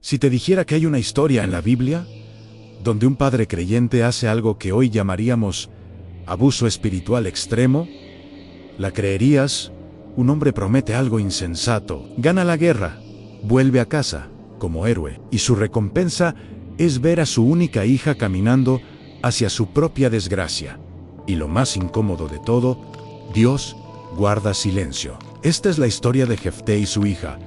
Si te dijera que hay una historia en la Biblia donde un padre creyente hace algo que hoy llamaríamos abuso espiritual extremo, ¿la creerías? Un hombre promete algo insensato, gana la guerra, vuelve a casa como héroe, y su recompensa es ver a su única hija caminando hacia su propia desgracia. Y lo más incómodo de todo, Dios guarda silencio. Esta es la historia de Jefté y su hija,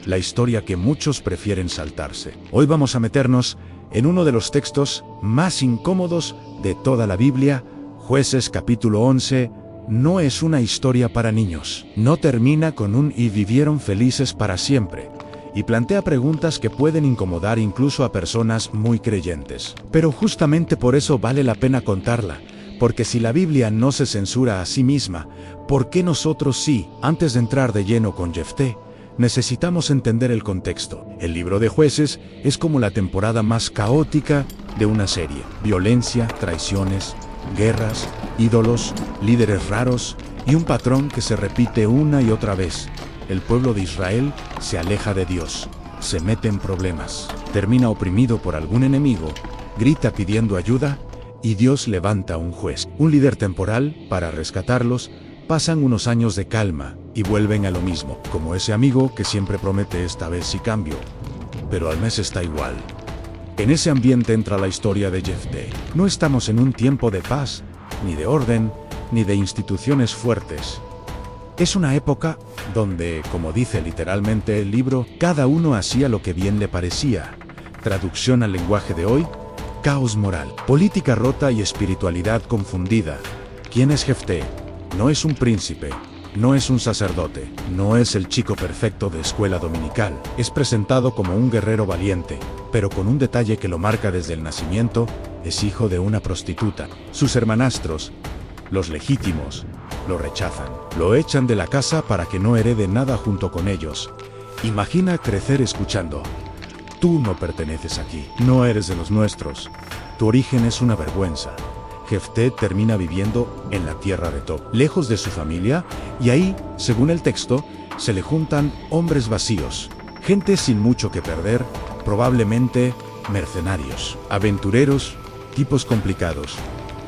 la historia que muchos prefieren saltarse. Hoy vamos a meternos en uno de los textos más incómodos de toda la Biblia. Jueces capítulo 11, no es una historia para niños. No termina con un "y vivieron felices para siempre", y plantea preguntas que pueden incomodar incluso a personas muy creyentes. Pero justamente por eso vale la pena contarla, porque si la Biblia no se censura a sí misma, ¿por qué nosotros sí? Antes de entrar de lleno con Jefté, necesitamos entender el contexto. El libro de Jueces es como la temporada más caótica de una serie. Violencia, traiciones, guerras, ídolos, líderes raros y un patrón que se repite una y otra vez. El pueblo de Israel se aleja de Dios, se mete en problemas, termina oprimido por algún enemigo, grita pidiendo ayuda y Dios levanta un juez, un líder temporal para rescatarlos. Pasan unos años de calma y vuelven a lo mismo, como ese amigo que siempre promete esta vez sí cambio, pero al mes está igual. En ese ambiente entra la historia de Jefté. No estamos en un tiempo de paz, ni de orden, ni de instituciones fuertes. Es una época donde, como dice literalmente el libro, cada uno hacía lo que bien le parecía. Traducción al lenguaje de hoy: caos moral, política rota y espiritualidad confundida. ¿Quién es Jefté? No es un príncipe, no es un sacerdote, no es el chico perfecto de escuela dominical. Es presentado como un guerrero valiente, pero con un detalle que lo marca desde el nacimiento: es hijo de una prostituta. Sus hermanastros, los legítimos, lo rechazan. Lo echan de la casa para que no herede nada junto con ellos. Imagina crecer escuchando: tú no perteneces aquí, no eres de los nuestros, tu origen es una vergüenza. Jefté termina viviendo en la tierra de Tob, lejos de su familia, y ahí, según el texto, se le juntan hombres vacíos, gente sin mucho que perder, probablemente mercenarios, aventureros, tipos complicados.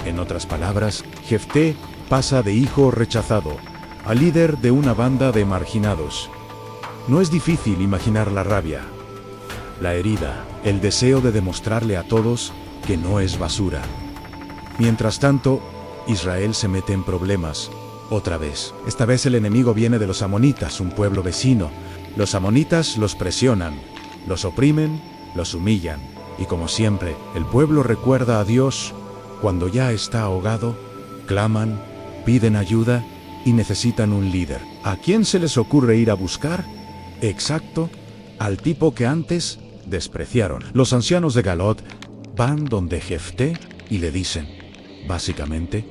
En otras palabras, Jefté pasa de hijo rechazado a líder de una banda de marginados. No es difícil imaginar la rabia, la herida, el deseo de demostrarle a todos que no es basura. Mientras tanto, Israel se mete en problemas, otra vez. Esta vez el enemigo viene de los amonitas, un pueblo vecino. Los amonitas los presionan, los oprimen, los humillan. Y como siempre, el pueblo recuerda a Dios. Cuando ya está ahogado, claman, piden ayuda y necesitan un líder. ¿A quién se les ocurre ir a buscar? Exacto, al tipo que antes despreciaron. Los ancianos de Galot van donde Jefté y le dicen, básicamente,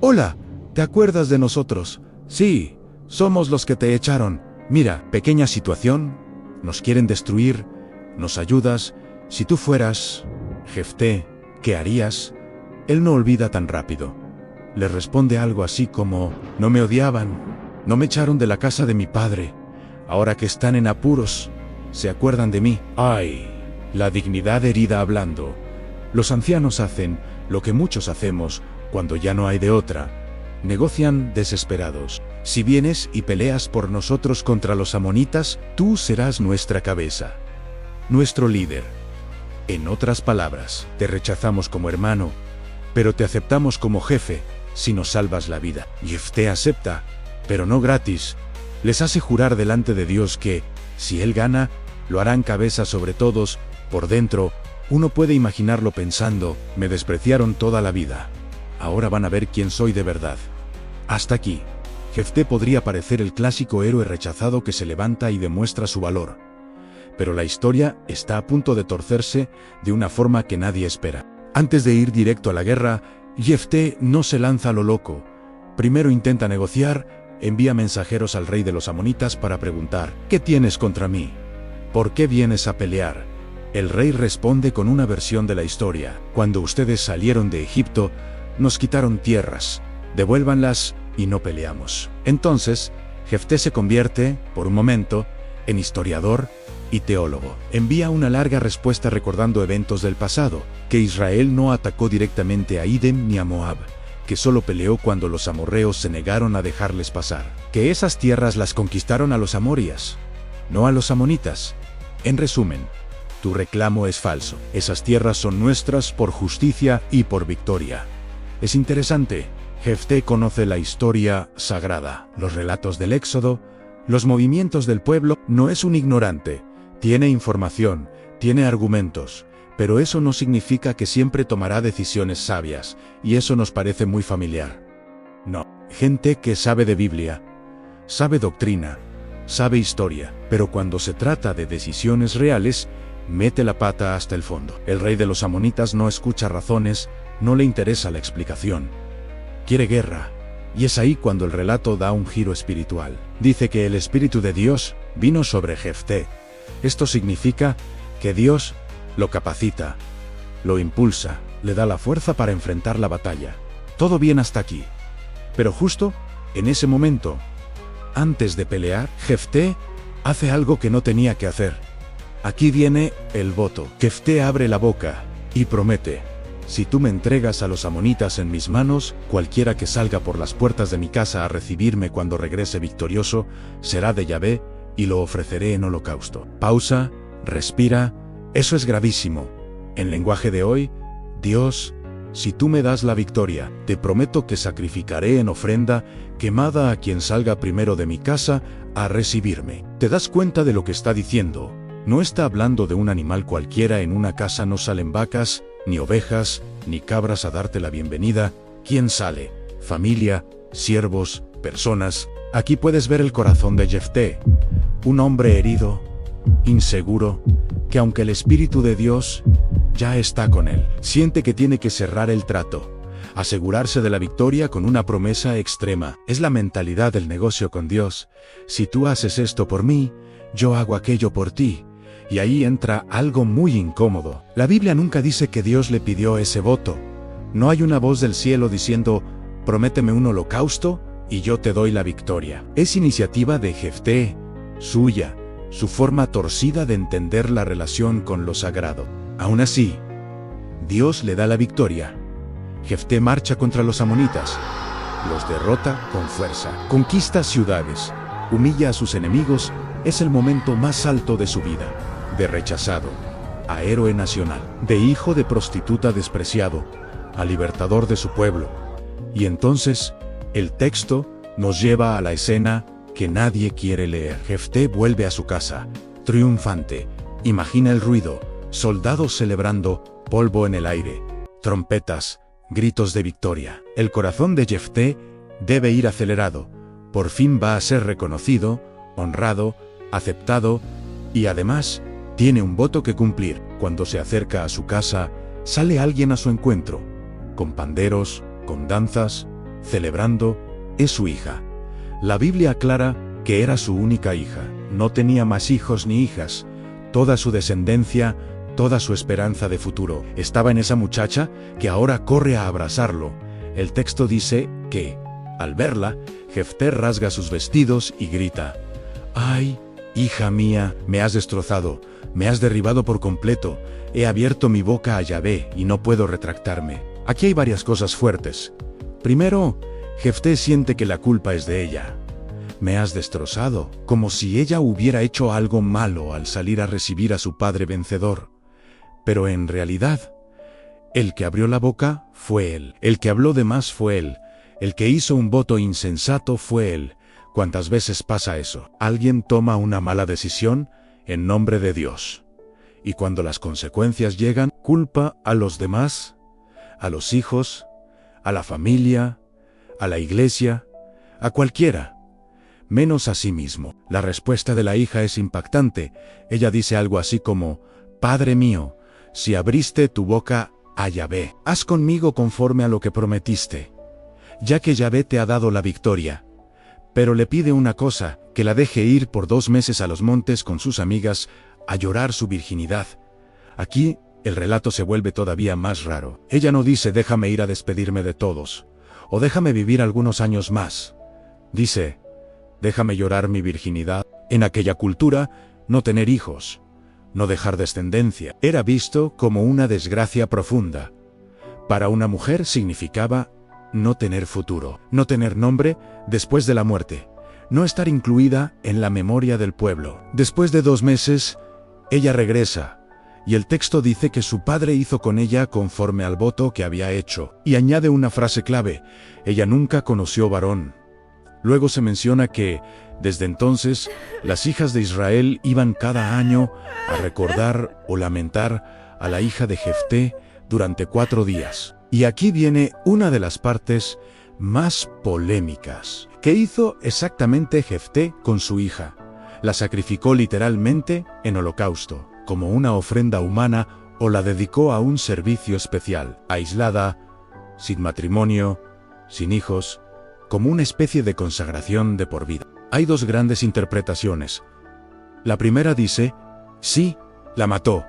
hola, ¿te acuerdas de nosotros? Sí, somos los que te echaron. Mira, pequeña situación, nos quieren destruir, ¿nos ayudas? Si tú fueras Jefté, ¿qué harías? Él no olvida tan rápido. Le responde algo así como: no me odiaban, no me echaron de la casa de mi padre. Ahora que están en apuros, se acuerdan de mí. ¡Ay! La dignidad herida hablando. Los ancianos hacen lo que muchos hacemos cuando ya no hay de otra. Negocian desesperados. Si vienes y peleas por nosotros contra los amonitas, tú serás nuestra cabeza, nuestro líder. En otras palabras, te rechazamos como hermano, pero te aceptamos como jefe si nos salvas la vida. Jefté acepta, pero no gratis. Les hace jurar delante de Dios que, si él gana, lo harán cabeza sobre todos. Por dentro, uno puede imaginarlo pensando: me despreciaron toda la vida, ahora van a ver quién soy de verdad. Hasta aquí, Jefté podría parecer el clásico héroe rechazado que se levanta y demuestra su valor. Pero la historia está a punto de torcerse de una forma que nadie espera. Antes de ir directo a la guerra, Jefté no se lanza a lo loco. Primero intenta negociar, envía mensajeros al rey de los amonitas para preguntar: ¿qué tienes contra mí? ¿Por qué vienes a pelear? El rey responde con una versión de la historia: cuando ustedes salieron de Egipto, nos quitaron tierras, devuélvanlas y no peleamos. Entonces, Jefté se convierte, por un momento, en historiador y teólogo. Envía una larga respuesta recordando eventos del pasado, que Israel no atacó directamente a Edom ni a Moab, que solo peleó cuando los amorreos se negaron a dejarles pasar, que esas tierras las conquistaron a los amoritas, no a los amonitas. En resumen, tu reclamo es falso. Esas tierras son nuestras por justicia y por victoria. Es interesante, Jefté conoce la historia sagrada, los relatos del Éxodo, los movimientos del pueblo. No es un ignorante, tiene información, tiene argumentos, pero eso no significa que siempre tomará decisiones sabias, y eso nos parece muy familiar. No, gente que sabe de Biblia, sabe doctrina, sabe historia, pero cuando se trata de decisiones reales, mete la pata hasta el fondo. El rey de los amonitas no escucha razones, no le interesa la explicación. Quiere guerra. Y es ahí cuando el relato da un giro espiritual. Dice que el Espíritu de Dios vino sobre Jefté. Esto significa que Dios lo capacita, lo impulsa, le da la fuerza para enfrentar la batalla. Todo bien hasta aquí. Pero justo en ese momento, antes de pelear, Jefté hace algo que no tenía que hacer. Aquí viene el voto. Jefté abre la boca y promete: si tú me entregas a los amonitas en mis manos, cualquiera que salga por las puertas de mi casa a recibirme cuando regrese victorioso, será de Yahvé, y lo ofreceré en holocausto. Pausa, respira. Eso es gravísimo. En lenguaje de hoy, Dios, si tú me das la victoria, te prometo que sacrificaré en ofrenda quemada a quien salga primero de mi casa a recibirme. ¿Te das cuenta de lo que está diciendo? No está hablando de un animal cualquiera. En una casa no salen vacas, ni ovejas, ni cabras a darte la bienvenida. ¿Quién sale? Familia, siervos, personas. Aquí puedes ver el corazón de Jefté, un hombre herido, inseguro, que aunque el Espíritu de Dios ya está con él, siente que tiene que cerrar el trato, asegurarse de la victoria con una promesa extrema. Es la mentalidad del negocio con Dios. Si tú haces esto por mí, yo hago aquello por ti. Y ahí entra algo muy incómodo. La Biblia nunca dice que Dios le pidió ese voto. No hay una voz del cielo diciendo: prométeme un holocausto y yo te doy la victoria. Es iniciativa de Jefté, suya, su forma torcida de entender la relación con lo sagrado. Aún así, Dios le da la victoria. Jefté marcha contra los amonitas, los derrota con fuerza, conquista ciudades, humilla a sus enemigos. Es el momento más alto de su vida. De rechazado a héroe nacional, de hijo de prostituta despreciado a libertador de su pueblo. Y entonces, el texto nos lleva a la escena que nadie quiere leer. Jefté vuelve a su casa, triunfante. Imagina el ruido: soldados celebrando, polvo en el aire, trompetas, gritos de victoria. El corazón de Jefté debe ir acelerado. Por fin va a ser reconocido, honrado, aceptado, y además tiene un voto que cumplir. Cuando se acerca a su casa, sale alguien a su encuentro, con panderos, con danzas, celebrando. Es su hija. La Biblia aclara que era su única hija. No tenía más hijos ni hijas. Toda su descendencia, toda su esperanza de futuro estaba en esa muchacha que ahora corre a abrazarlo. El texto dice que, al verla, Jefté rasga sus vestidos y grita: ¡ay, hija mía, me has destrozado, me has derribado por completo! He abierto mi boca a Yahvé y no puedo retractarme. Aquí hay varias cosas fuertes. Primero, Jefté siente que la culpa es de ella. Me has destrozado, como si ella hubiera hecho algo malo al salir a recibir a su padre vencedor. Pero en realidad, el que abrió la boca fue él. El que habló de más fue él. El que hizo un voto insensato fue él. ¿Cuántas veces pasa eso? Alguien toma una mala decisión en nombre de Dios. Y cuando las consecuencias llegan, culpa a los demás, a los hijos, a la familia, a la iglesia, a cualquiera, menos a sí mismo. La respuesta de la hija es impactante. Ella dice algo así como: Padre mío, si abriste tu boca a Yahvé, haz conmigo conforme a lo que prometiste, ya que Yahvé te ha dado la victoria. Pero le pide una cosa: que la deje ir por 2 meses a los montes con sus amigas a llorar su virginidad. Aquí, el relato se vuelve todavía más raro. Ella no dice: déjame ir a despedirme de todos, o déjame vivir algunos años más. Dice: déjame llorar mi virginidad. En aquella cultura, no tener hijos no dejar descendencia. Era visto como una desgracia profunda. Para una mujer significaba no tener futuro, no tener nombre después de la muerte, no estar incluida en la memoria del pueblo. Después de 2 meses, ella regresa, y el texto dice que su padre hizo con ella conforme al voto que había hecho, y añade una frase clave: ella nunca conoció varón. Luego se menciona que, desde entonces, las hijas de Israel iban cada año a recordar o lamentar a la hija de Jefté durante 4 días. Y aquí viene una de las partes más polémicas. ¿Qué hizo exactamente Jefté con su hija? La sacrificó literalmente en holocausto, como una ofrenda humana, o la dedicó a un servicio especial, aislada, sin matrimonio, sin hijos, como una especie de consagración de por vida. Hay 2 grandes interpretaciones. La primera dice: sí, la mató,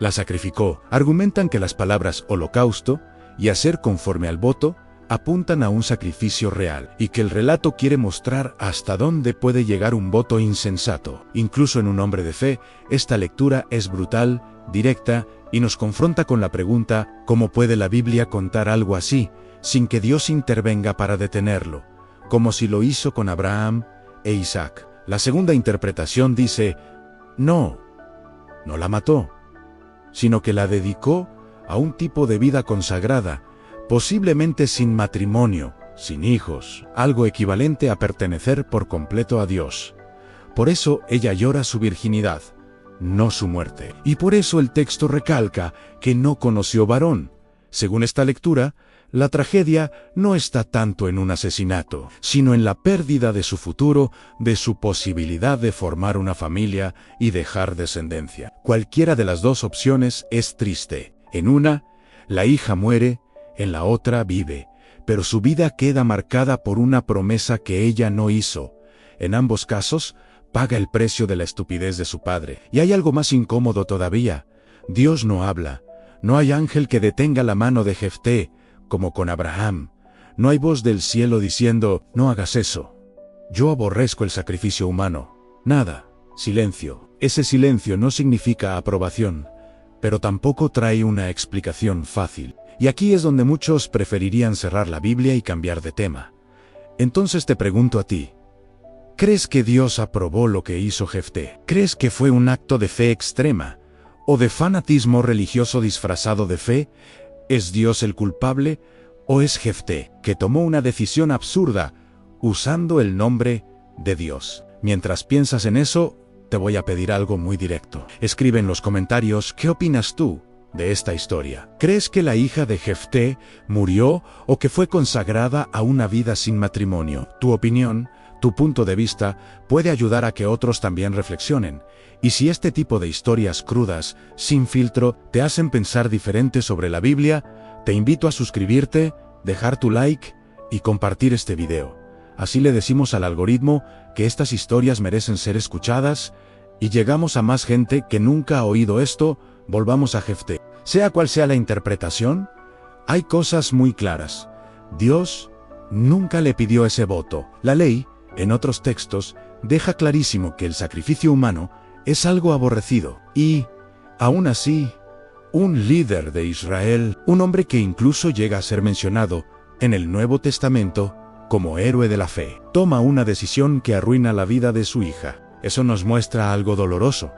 la sacrificó. Argumentan que las palabras holocausto y hacer conforme al voto apuntan a un sacrificio real, y que el relato quiere mostrar hasta dónde puede llegar un voto insensato. Incluso en un hombre de fe, esta lectura es brutal, directa, y nos confronta con la pregunta: ¿cómo puede la Biblia contar algo así, sin que Dios intervenga para detenerlo, como si lo hizo con Abraham e Isaac? La segunda interpretación dice: no la mató, sino que la dedicó a un tipo de vida consagrada, posiblemente sin matrimonio, sin hijos, algo equivalente a pertenecer por completo a Dios. Por eso ella llora su virginidad, no su muerte. Y por eso el texto recalca que no conoció varón. Según esta lectura, la tragedia no está tanto en un asesinato, sino en la pérdida de su futuro, de su posibilidad de formar una familia y dejar descendencia. Cualquiera de las 2 opciones es triste. En una, la hija muere, en la otra vive, pero su vida queda marcada por una promesa que ella no hizo. En ambos casos, paga el precio de la estupidez de su padre. Y hay algo más incómodo todavía: Dios no habla. No hay ángel que detenga la mano de Jefté, como con Abraham. No hay voz del cielo diciendo: no hagas eso. Yo aborrezco el sacrificio humano. Nada. Silencio. Ese silencio no significa aprobación, pero tampoco trae una explicación fácil. Y aquí es donde muchos preferirían cerrar la Biblia y cambiar de tema. Entonces te pregunto a ti: ¿crees que Dios aprobó lo que hizo Jefté? ¿Crees que fue un acto de fe extrema, o de fanatismo religioso disfrazado de fe? ¿Es Dios el culpable, o es Jefté, que tomó una decisión absurda usando el nombre de Dios? Mientras piensas en eso, te voy a pedir algo muy directo. Escribe en los comentarios qué opinas tú de esta historia. ¿Crees que la hija de Jefté murió o que fue consagrada a una vida sin matrimonio? Tu opinión, tu punto de vista, puede ayudar a que otros también reflexionen. Y si este tipo de historias crudas, sin filtro, te hacen pensar diferente sobre la Biblia, te invito a suscribirte, dejar tu like y compartir este video. Así le decimos al algoritmo que estas historias merecen ser escuchadas y llegamos a más gente que nunca ha oído esto. Volvamos a Jefté. Sea cual sea la interpretación, hay cosas muy claras. Dios nunca le pidió ese voto. La ley, en otros textos, deja clarísimo que el sacrificio humano es algo aborrecido. Y, aún así, un líder de Israel, un hombre que incluso llega a ser mencionado en el Nuevo Testamento como héroe de la fe, toma una decisión que arruina la vida de su hija. Eso nos muestra algo doloroso.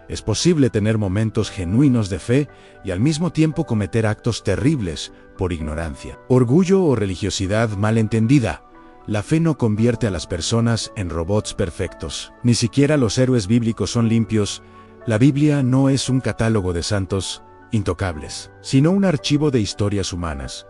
Es posible tener momentos genuinos de fe y al mismo tiempo cometer actos terribles por ignorancia. Orgullo o religiosidad mal entendida. La fe no convierte a las personas en robots perfectos. Ni siquiera los héroes bíblicos son limpios. La Biblia no es un catálogo de santos intocables, sino un archivo de historias humanas.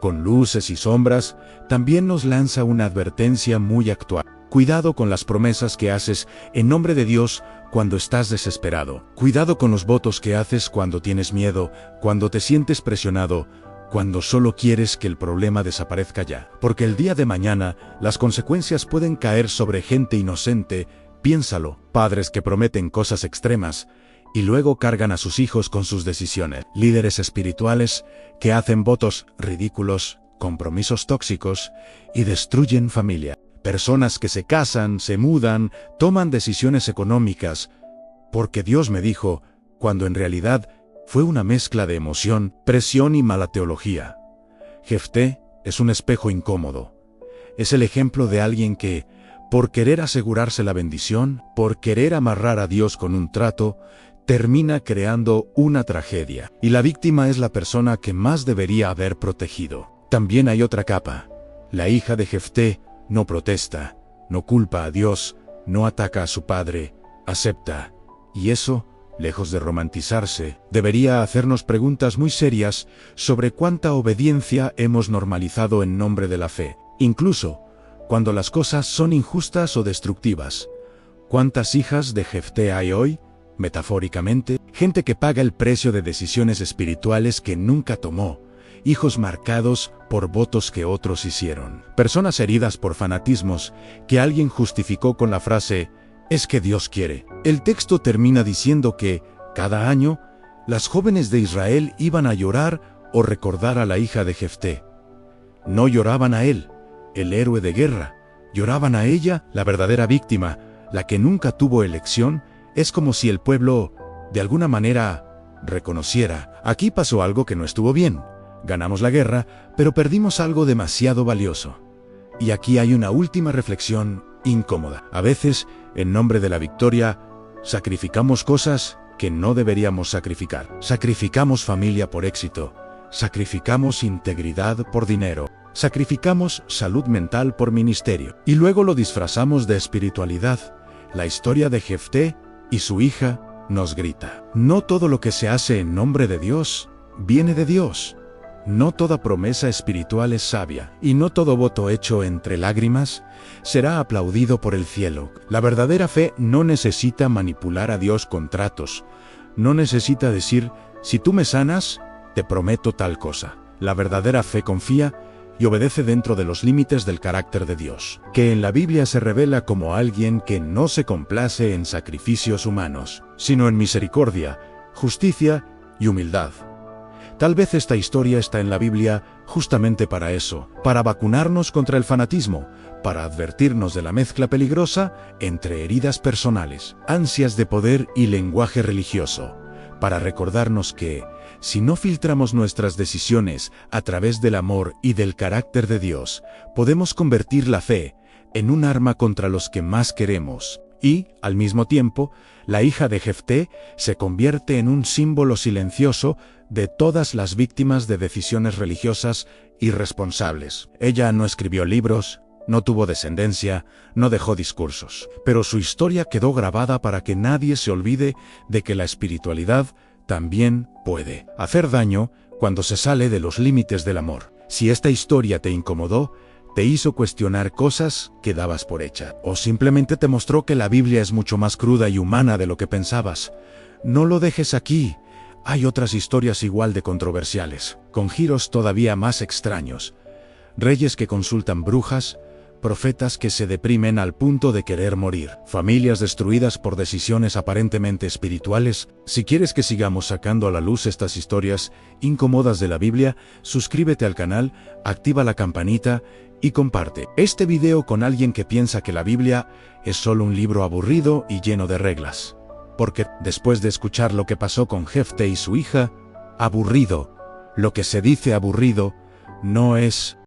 Con luces y sombras, también nos lanza una advertencia muy actual. Cuidado con las promesas que haces en nombre de Dios cuando estás desesperado. Cuidado con los votos que haces cuando tienes miedo, cuando te sientes presionado, cuando solo quieres que el problema desaparezca ya. Porque el día de mañana, las consecuencias pueden caer sobre gente inocente. Piénsalo, padres que prometen cosas extremas y luego cargan a sus hijos con sus decisiones. Líderes espirituales que hacen votos ridículos, compromisos tóxicos y destruyen familia. Personas que se casan, se mudan, toman decisiones económicas, porque Dios me dijo, cuando en realidad fue una mezcla de emoción, presión y mala teología. Jefté es un espejo incómodo. Es el ejemplo de alguien que, por querer asegurarse la bendición, por querer amarrar a Dios con un trato, termina creando una tragedia. Y la víctima es la persona que más debería haber protegido. También hay otra capa. La hija de Jefté no protesta, no culpa a Dios, no ataca a su padre, acepta. Y eso, lejos de romantizarse, debería hacernos preguntas muy serias sobre cuánta obediencia hemos normalizado en nombre de la fe, incluso cuando las cosas son injustas o destructivas. ¿Cuántas hijas de Jefté hay hoy? Metafóricamente, gente que paga el precio de decisiones espirituales que nunca tomó, hijos marcados por votos que otros hicieron, personas heridas por fanatismos que alguien justificó con la frase «es que Dios quiere». El texto termina diciendo que, cada año, las jóvenes de Israel iban a llorar o recordar a la hija de Jefté. No lloraban a él, el héroe de guerra, lloraban a ella, la verdadera víctima, la que nunca tuvo elección. Es como si el pueblo, de alguna manera, reconociera: aquí pasó algo que no estuvo bien, ganamos la guerra, pero perdimos algo demasiado valioso. Y aquí hay una última reflexión incómoda. A veces, en nombre de la victoria, sacrificamos cosas que no deberíamos sacrificar. Sacrificamos familia por éxito, sacrificamos integridad por dinero, sacrificamos salud mental por ministerio. Y luego lo disfrazamos de espiritualidad. La historia de Jefté y su hija nos grita: no todo lo que se hace en nombre de Dios viene de Dios. No toda promesa espiritual es sabia, y no todo voto hecho entre lágrimas será aplaudido por el cielo. La verdadera fe no necesita manipular a Dios con tratos. No necesita decir: si tú me sanas, te prometo tal cosa. La verdadera fe confía y obedece dentro de los límites del carácter de Dios, que en la Biblia se revela como alguien que no se complace en sacrificios humanos, sino en misericordia, justicia y humildad. Tal vez esta historia está en la Biblia justamente para eso, para vacunarnos contra el fanatismo, para advertirnos de la mezcla peligrosa entre heridas personales, ansias de poder y lenguaje religioso, para recordarnos que, si no filtramos nuestras decisiones a través del amor y del carácter de Dios, podemos convertir la fe en un arma contra los que más queremos. Y, al mismo tiempo, la hija de Jefté se convierte en un símbolo silencioso de todas las víctimas de decisiones religiosas irresponsables. Ella no escribió libros, no tuvo descendencia, no dejó discursos, pero su historia quedó grabada para que nadie se olvide de que la espiritualidad también puede hacer daño cuando se sale de los límites del amor. Si esta historia te incomodó, te hizo cuestionar cosas que dabas por hecha, o simplemente te mostró que la Biblia es mucho más cruda y humana de lo que pensabas, no lo dejes aquí. Hay otras historias igual de controversiales, con giros todavía más extraños. Reyes que consultan brujas, profetas que se deprimen al punto de querer morir, familias destruidas por decisiones aparentemente espirituales. Si quieres que sigamos sacando a la luz estas historias incómodas de la Biblia, suscríbete al canal, activa la campanita y comparte este video con alguien que piensa que la Biblia es solo un libro aburrido y lleno de reglas. Porque, después de escuchar lo que pasó con Jefté y su hija, aburrido, lo que se dice aburrido, no es